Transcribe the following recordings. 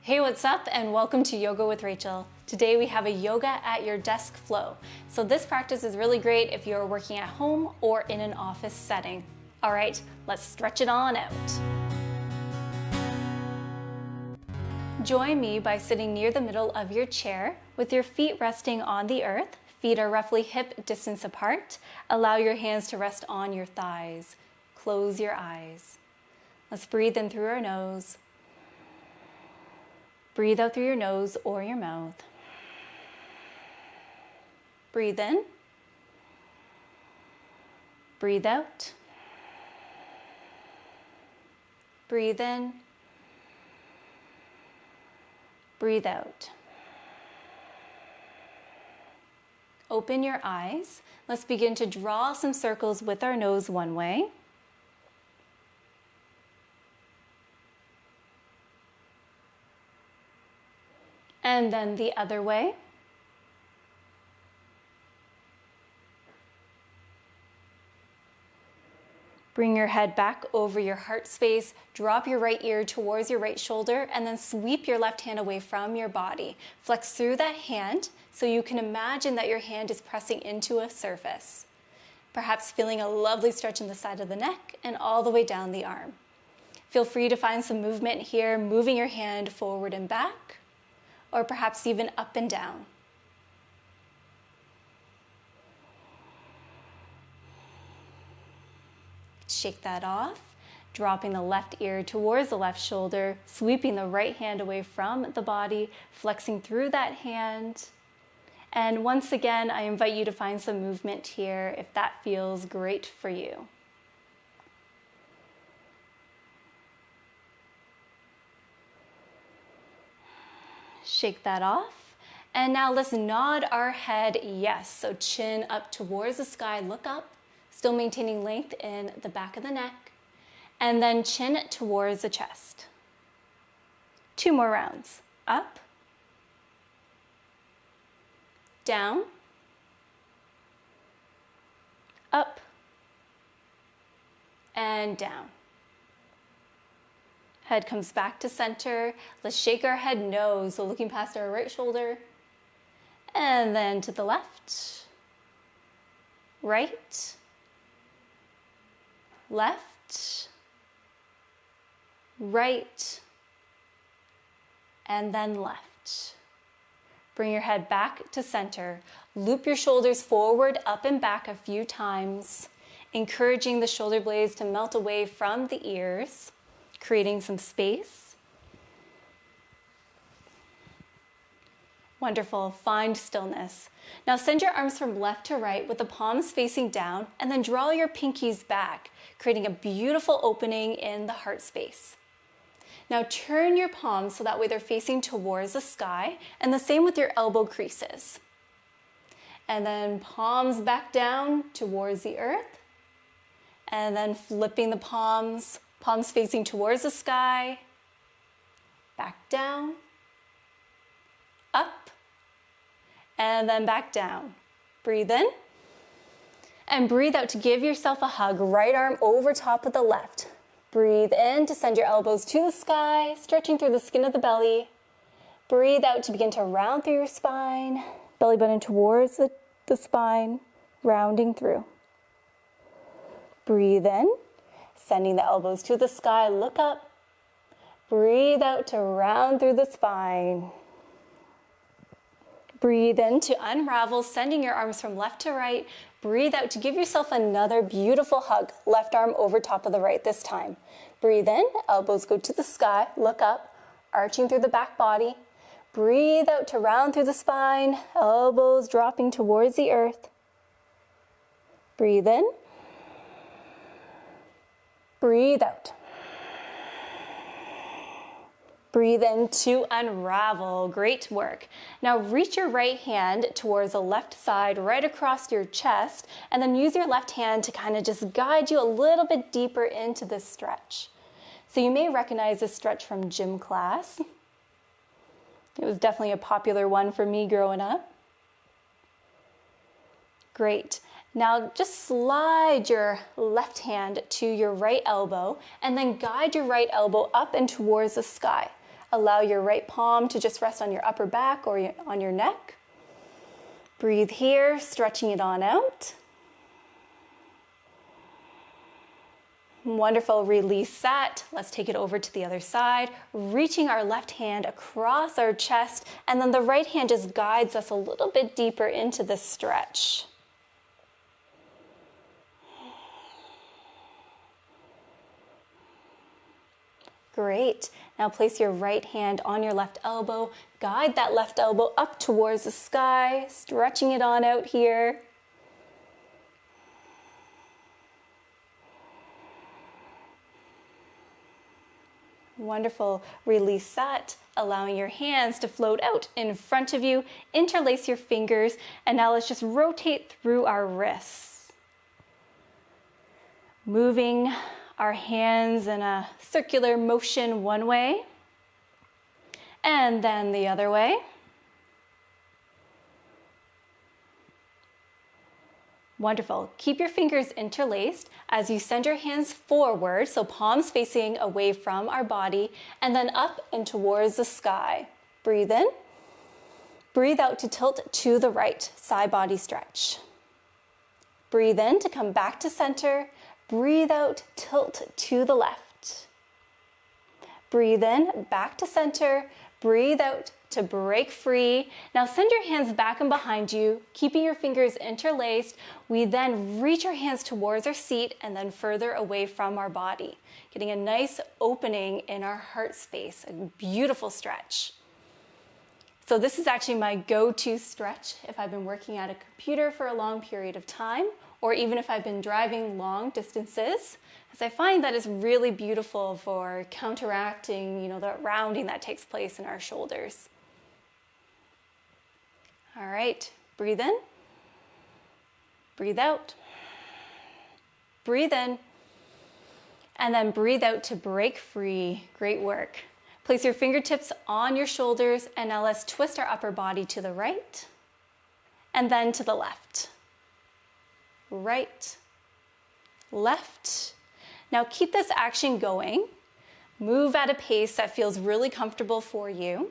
Hey, what's up, and welcome to Yoga with Rachel. Today we have a yoga at your desk flow. So this practice is really great if you're working at home or in an office setting. All right, let's stretch it on out. Join me by sitting near the middle of your chair with your feet resting on the earth. Feet are roughly hip distance apart. Allow your hands to rest on your thighs. Close your eyes. Let's breathe in through our nose. Breathe out through your nose or your mouth. Breathe in. Breathe out. Breathe in. Breathe out. Open your eyes. Let's begin to draw some circles with our nose one way. And then the other way. Bring your head back over your heart space, drop your right ear towards your right shoulder, and then sweep your left hand away from your body. Flex through that hand so you can imagine that your hand is pressing into a surface. Perhaps feeling a lovely stretch in the side of the neck and all the way down the arm. Feel free to find some movement here, moving your hand forward and back, or perhaps even up and down. Shake that off, dropping the left ear towards the left shoulder, sweeping the right hand away from the body, flexing through that hand. And once again, I invite you to find some movement here if that feels great for you. Shake that off. And now let's nod our head yes. So chin up towards the sky, look up, still maintaining length in the back of the neck. And then chin towards the chest. 2 more rounds. Up, down, up, and down. Head comes back to center. Let's shake our head no, so looking past our right shoulder. And then to the left, right, left, right, and then left. Bring your head back to center. Loop your shoulders forward, up and back a few times, encouraging the shoulder blades to melt away from the ears, creating some space. Wonderful, find stillness. Now send your arms from left to right with the palms facing down, and then draw your pinkies back, creating a beautiful opening in the heart space. Now turn your palms so that way they're facing towards the sky, and the same with your elbow creases. And then palms back down towards the earth, and then flipping the palms facing towards the sky, back down, up, and then back down. Breathe in, and breathe out to give yourself a hug. Right arm over top of the left. Breathe in to send your elbows to the sky, stretching through the skin of the belly. Breathe out to begin to round through your spine, belly button towards the spine, rounding through. Breathe in, sending the elbows to the sky, look up. Breathe out to round through the spine. Breathe in to unravel, sending your arms from left to right. Breathe out to give yourself another beautiful hug. Left arm over top of the right this time. Breathe in, elbows go to the sky, look up, arching through the back body. Breathe out to round through the spine, elbows dropping towards the earth. Breathe in. Breathe out. Breathe in to unravel. Great work. Now reach your right hand towards the left side, right across your chest, and then use your left hand to kind of just guide you a little bit deeper into this stretch. So you may recognize this stretch from gym class. It was definitely a popular one for me growing up. Great. Now just slide your left hand to your right elbow and then guide your right elbow up and towards the sky. Allow your right palm to just rest on your upper back or on your neck. Breathe here, stretching it on out. Wonderful, release that. Let's take it over to the other side, reaching our left hand across our chest, and then the right hand just guides us a little bit deeper into this stretch. Great. Now place your right hand on your left elbow. Guide that left elbow up towards the sky, stretching it on out here. Wonderful. Release that, allowing your hands to float out in front of you. Interlace your fingers, and now let's just rotate through our wrists. Moving our hands in a circular motion one way, and then the other way. Wonderful. Keep your fingers interlaced as you send your hands forward, so palms facing away from our body, and then up and towards the sky. Breathe in. Breathe out to tilt to the right, side body stretch. Breathe in to come back to center. Breathe out, tilt to the left. Breathe in, back to center. Breathe out to break free. Now send your hands back and behind you, keeping your fingers interlaced. We then reach our hands towards our seat and then further away from our body, getting a nice opening in our heart space, a beautiful stretch. So this is actually my go-to stretch if I've been working at a computer for a long period of time, or even if I've been driving long distances, as I find that is really beautiful for counteracting, the rounding that takes place in our shoulders. All right, breathe in, breathe out, breathe in, and then breathe out to break free. Great work. Place your fingertips on your shoulders, and now let's twist our upper body to the right, and then to the left. Right, left. Now keep this action going. Move at a pace that feels really comfortable for you.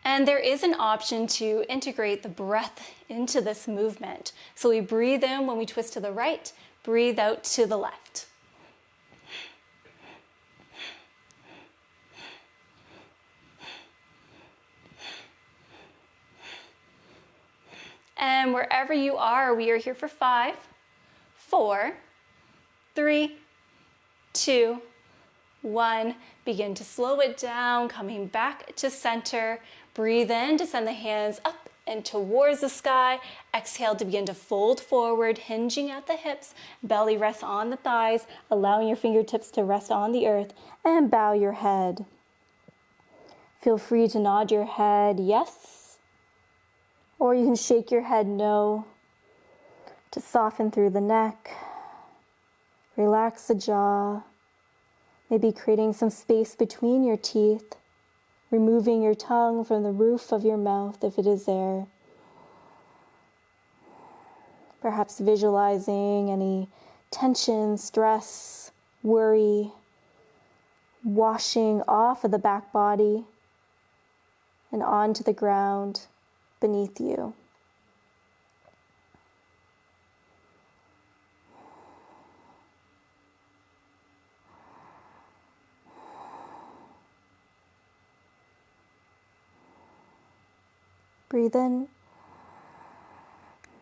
And there is an option to integrate the breath into this movement. So we breathe in when we twist to the right, breathe out to the left. And wherever you are, we are here for 5, 4, 3, 2, 1. Begin to slow it down, coming back to center. Breathe in to send the hands up and towards the sky. Exhale to begin to fold forward, hinging at the hips. Belly rests on the thighs, allowing your fingertips to rest on the earth, and bow your head. Feel free to nod your head yes, or you can shake your head no, to soften through the neck. Relax the jaw, maybe creating some space between your teeth, removing your tongue from the roof of your mouth if it is there. Perhaps visualizing any tension, stress, worry, washing off of the back body and onto the ground beneath you. Breathe in.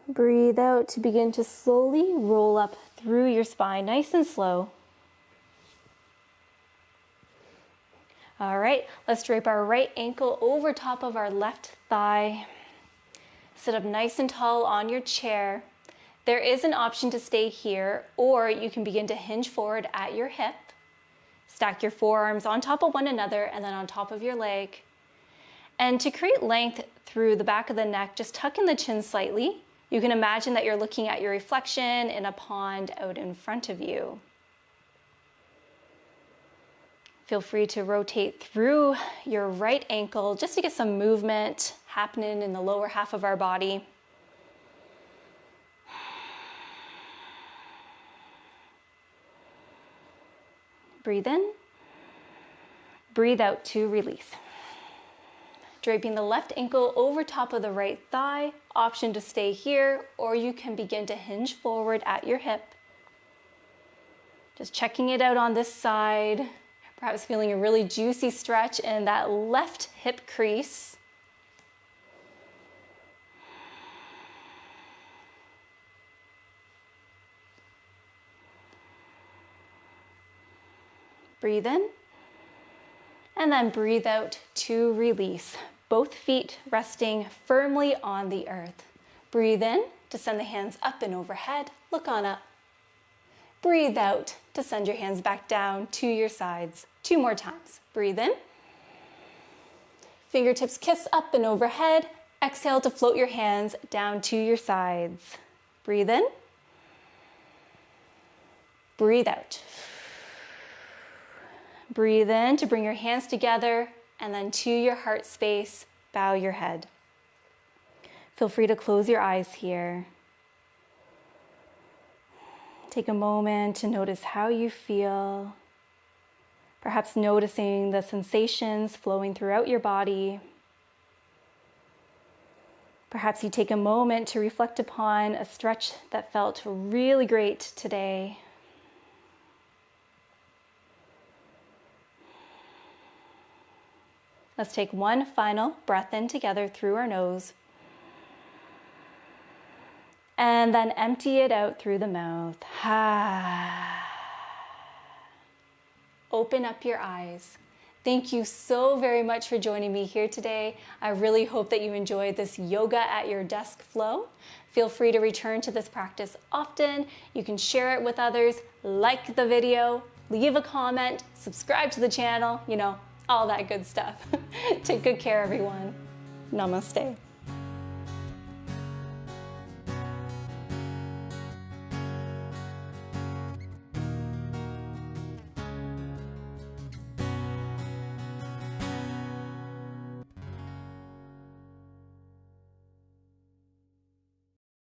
Breathe out to begin to slowly roll up through your spine, nice and slow. All right, let's drape our right ankle over top of our left thigh. Sit up nice and tall on your chair. There is an option to stay here, or you can begin to hinge forward at your hip. Stack your forearms on top of one another and then on top of your leg. And to create length through the back of the neck, just tuck in the chin slightly. You can imagine that you're looking at your reflection in a pond out in front of you. Feel free to rotate through your right ankle just to get some movement happening in the lower half of our body. Breathe in. Breathe out to release. Draping the left ankle over top of the right thigh. Option to stay here, or you can begin to hinge forward at your hip. Just checking it out on this side. Perhaps feeling a really juicy stretch in that left hip crease. Breathe in, and then breathe out to release. Both feet resting firmly on the earth. Breathe in to send the hands up and overhead. Look on up. Breathe out to send your hands back down to your sides. 2 more times. Breathe in. Fingertips kiss up and overhead. Exhale to float your hands down to your sides. Breathe in. Breathe out. Breathe in to bring your hands together, and then to your heart space, bow your head. Feel free to close your eyes here. Take a moment to notice how you feel, perhaps noticing the sensations flowing throughout your body. Perhaps you take a moment to reflect upon a stretch that felt really great today. Let's take one final breath in together through our nose. And then empty it out through the mouth. Open up your eyes. Thank you so very much for joining me here today. I really hope that you enjoyed this yoga at your desk flow. Feel free to return to this practice often. You can share it with others, like the video, leave a comment, subscribe to the channel, all that good stuff. Take good care, everyone. Namaste.